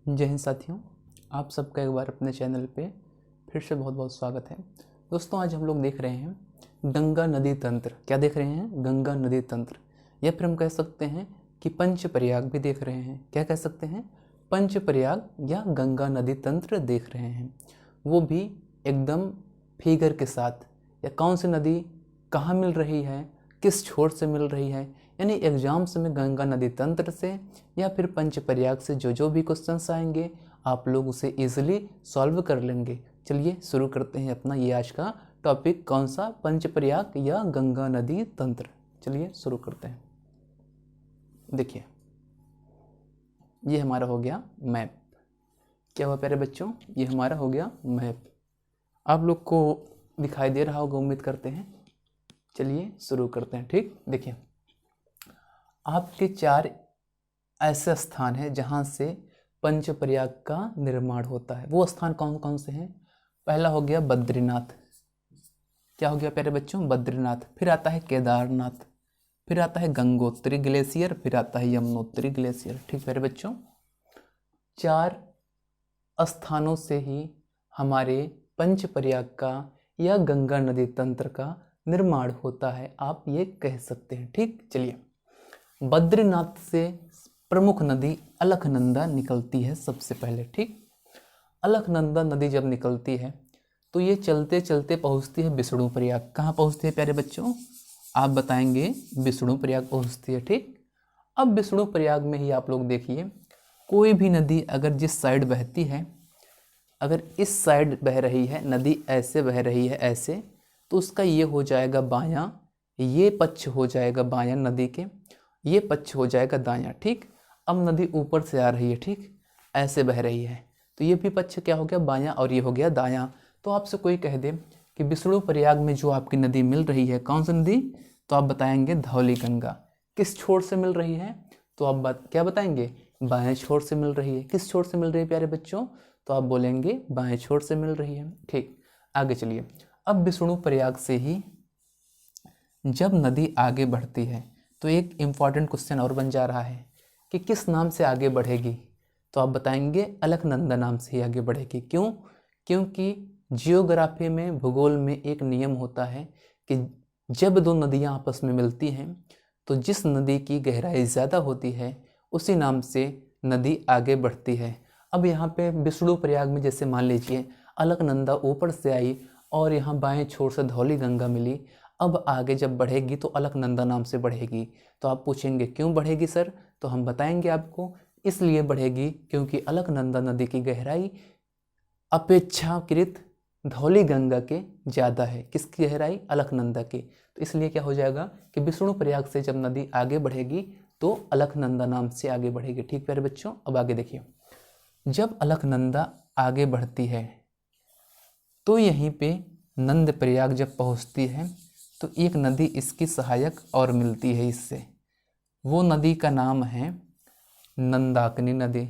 जय हिंद साथियों, आप सबका एक बार अपने चैनल पे फिर से बहुत बहुत स्वागत है। दोस्तों, आज हम लोग देख रहे हैं गंगा नदी तंत्र। क्या देख रहे हैं? गंगा नदी तंत्र, या फिर हम कह सकते हैं कि पंच प्रयाग भी देख रहे हैं। क्या कह सकते हैं? पंच प्रयाग या गंगा नदी तंत्र देख रहे हैं, वो भी एकदम फिगर के साथ। या कौन सी नदी कहाँ मिल रही है, किस छोर से मिल रही है, यानी एग्जाम्स में गंगा नदी तंत्र से या फिर पंच प्रयाग से जो भी क्वेश्चंस आएंगे आप लोग उसे इजीली सॉल्व कर लेंगे। चलिए शुरू करते हैं अपना ये आज का टॉपिक। कौन सा? पंच प्रयाग या गंगा नदी तंत्र। चलिए शुरू करते हैं। देखिए, ये हमारा हो गया मैप। क्या हुआ प्यारे बच्चों? ये हमारा हो गया मैप। आप लोग को दिखाई दे रहा होगा, उम्मीद करते हैं। चलिए शुरू करते हैं। ठीक, देखिए, आपके 4 ऐसे स्थान हैं जहाँ से पंच प्रयाग का निर्माण होता है। वो स्थान कौन कौन से हैं? पहला हो गया बद्रीनाथ। क्या हो गया प्यारे बच्चों? बद्रीनाथ। फिर आता है केदारनाथ, फिर आता है गंगोत्री ग्लेशियर, फिर आता है यमुनोत्री ग्लेशियर। ठीक प्यारे बच्चों, 4 स्थानों से ही हमारे पंच प्रयाग का या गंगा नदी तंत्र का निर्माण होता है, आप ये कह सकते हैं। ठीक, चलिए, बद्रीनाथ से प्रमुख नदी अलकनंदा निकलती है सबसे पहले। ठीक, अलकनंदा नदी जब निकलती है तो ये चलते चलते पहुंचती है विष्णु प्रयाग। कहाँ पहुंचती है प्यारे बच्चों? आप बताएंगे विष्णु प्रयाग पहुंचती है। ठीक, अब विष्णु प्रयाग में ही आप लोग देखिए, कोई भी नदी अगर जिस साइड बहती है, अगर इस साइड बह रही है नदी, ऐसे बह रही है ऐसे, तो उसका ये हो जाएगा बायां, ये पक्ष हो जाएगा बायां नदी के, ये पक्ष हो जाएगा दायां। ठीक, अब नदी ऊपर से आ रही है, ठीक, ऐसे बह रही है, तो ये भी पक्ष क्या हो गया? बायां, और ये हो गया दायां। तो आपसे कोई कह दे कि विष्णु प्रयाग में जो आपकी नदी मिल रही है, कौन सी नदी? तो आप बताएंगे धौली गंगा। किस छोर से मिल रही है? तो आप क्या बताएंगे? बाएं छोर से मिल रही है। किस छोर से मिल रही है प्यारे बच्चों? तो आप बोलेंगे बाएं छोर से मिल रही है। ठीक, आगे चलिए। अब विष्णु प्रयाग से ही जब नदी आगे बढ़ती है तो एक इम्पॉर्टेंट क्वेश्चन और बन जा रहा है कि किस नाम से आगे बढ़ेगी? तो आप बताएंगे अलकनंदा नाम से ही आगे बढ़ेगी। क्यों? क्योंकि जियोग्राफी में, भूगोल में एक नियम होता है कि जब 2 नदियां आपस में मिलती हैं तो जिस नदी की गहराई ज़्यादा होती है उसी नाम से नदी आगे बढ़ती है। अब यहाँ पे विष्णु प्रयाग में जैसे मान लीजिए अलकनंदा ऊपर से आई और यहाँ बाएं छोर से धौली गंगा मिली। अब आगे जब बढ़ेगी तो अलकनंदा नाम से बढ़ेगी। तो आप पूछेंगे क्यों बढ़ेगी सर? तो हम बताएंगे आपको, इसलिए बढ़ेगी क्योंकि अलकनंदा नदी की गहराई अपेक्षाकृत धौली गंगा के ज़्यादा है। किसकी गहराई? अलकनंदा की। तो इसलिए क्या हो जाएगा कि विष्णु प्रयाग से जब नदी आगे बढ़ेगी तो अलकनंदा नाम से आगे बढ़ेगी। ठीक प्यारे बच्चों, अब आगे देखिए, जब अलकनंदा आगे बढ़ती है तो यहीं पे नंद प्रयाग जब पहुँचती है तो एक नदी इसकी सहायक और मिलती है इससे। वो नदी का नाम है नंदाकिनी नदी।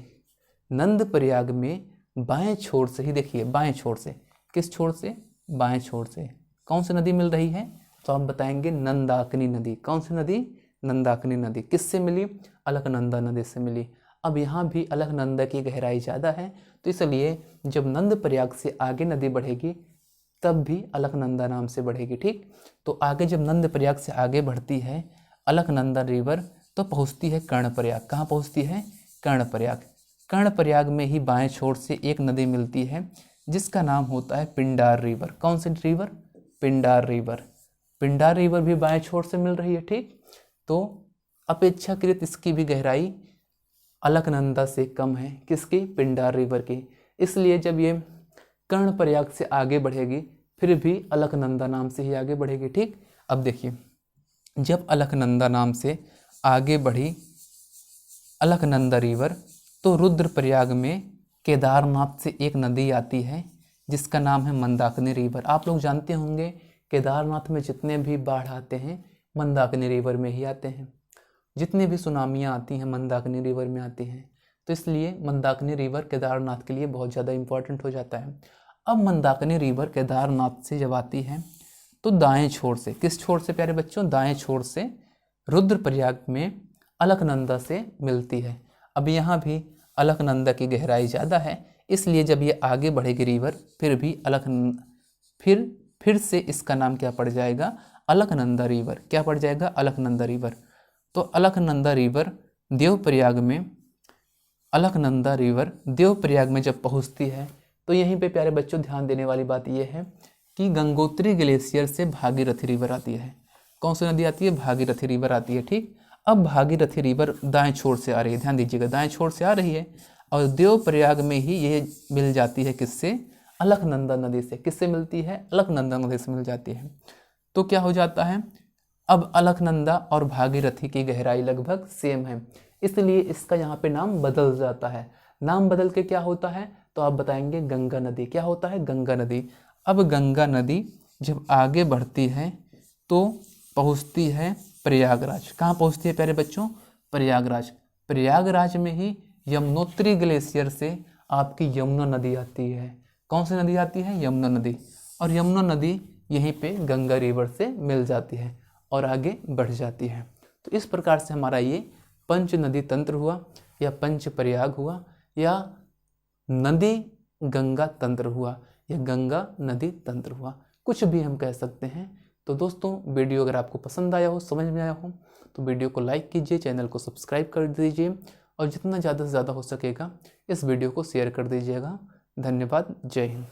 नंद प्रयाग में बाएं छोर से ही, देखिए बाएं छोर से, किस छोर से? बाएं छोर से कौन सी नदी मिल रही है? तो आप बताएंगे नंदाकिनी नदी। कौन सी नदी? नंदाकिनी नदी। किससे मिली? अलकनंदा नदी से मिली। अब यहाँ भी अलकनंदा की गहराई ज़्यादा है, तो इसलिए जब नंद प्रयाग से आगे नदी बढ़ेगी तब भी अलकनंदा नाम से बढ़ेगी। ठीक, तो आगे जब नंद प्रयाग से आगे बढ़ती है अलकनंदा रिवर तो पहुँचती है कर्णप्रयाग। कहाँ पहुँचती है? कर्णप्रयाग। कर्णप्रयाग में ही बाएं छोर से एक नदी मिलती है जिसका नाम होता है पिंडार रिवर। कौन सी river? Pindar river. Pindar river भी बाएं छोर से मिल रही है। ठीक, तो अपेक्षाकृत इसकी भी गहराई अलकनंदा से कम है। किसकी? पिंडार रिवर की। इसलिए जब ये कर्णप्रयाग से आगे बढ़ेगी फिर भी अलकनंदा नाम से ही आगे बढ़ेगी। ठीक, अब देखिए, जब अलकनंदा नाम से आगे बढ़ी अलकनंदा रिवर तो रुद्रप्रयाग में केदारनाथ से एक नदी आती है जिसका नाम है मंदाकिनी रिवर। आप लोग जानते होंगे केदारनाथ में जितने भी बाढ़ आते हैं मंदाकिनी रिवर में ही आते हैं। जितने भी सुनामियाँ आती हैं मंदाकिनी रिवर में आती हैं, तो इसलिए मंदाकिनी रिवर केदारनाथ के लिए बहुत ज़्यादा इम्पोर्टेंट हो जाता है। अब मंदाकिनी रिवर केदारनाथ से जब आती है तो दाएं छोर से, किस छोर से प्यारे बच्चों? दाएं छोर से रुद्रप्रयाग में अलकनंदा से मिलती है। अब यहाँ भी अलकनंदा की गहराई ज़्यादा है, इसलिए जब ये आगे बढ़ेगी रिवर फिर भी फिर से इसका नाम क्या पड़ जाएगा, अलकनंदा रिवर। क्या पड़ जाएगा, अलकनंदा रिवर। तो अलकनंदा रिवर देवप्रयाग में, अलकनंदा रिवर देवप्रयाग में जब पहुंचती है तो यहीं पे प्यारे बच्चों ध्यान देने वाली बात यह है कि गंगोत्री ग्लेशियर से भागीरथी रिवर आती है। कौन सी नदी आती है, भागीरथी रिवर आती है। ठीक, अब भागीरथी रिवर दाएं छोर से आ रही है, ध्यान दीजिएगा, दाएं छोर से आ रही है और देवप्रयाग में ही ये मिल जाती है किससे, अलकनंदा नदी से। किससे मिलती है, अलकनंदा नदी से मिल जाती है। तो क्या हो जाता है, अब अलकनंदा और भागीरथी की गहराई लगभग सेम है, इसलिए इसका यहाँ पे नाम बदल जाता है। नाम बदल के क्या होता है, तो आप बताएंगे गंगा नदी। क्या होता है, गंगा नदी। अब गंगा नदी जब आगे बढ़ती है तो पहुँचती है प्रयागराज। कहाँ पहुँचती है प्यारे बच्चों, प्रयागराज। प्रयागराज में ही यमुनोत्री ग्लेशियर से आपकी यमुना नदी आती है। कौन सी नदी आती है, यमुना नदी। और यमुना नदी यहीं पे गंगा रिवर से मिल जाती है और आगे बढ़ जाती है। तो इस प्रकार से हमारा ये पंच नदी तंत्र हुआ, या पंच प्रयाग हुआ, या नदी गंगा तंत्र हुआ, या गंगा नदी तंत्र हुआ, कुछ भी हम कह सकते हैं। तो दोस्तों वीडियो अगर आपको पसंद आया हो, समझ में आया हो, तो वीडियो को लाइक कीजिए, चैनल को सब्सक्राइब कर दीजिए और जितना ज़्यादा से ज़्यादा हो सकेगा इस वीडियो को शेयर कर दीजिएगा। धन्यवाद, जय हिंद।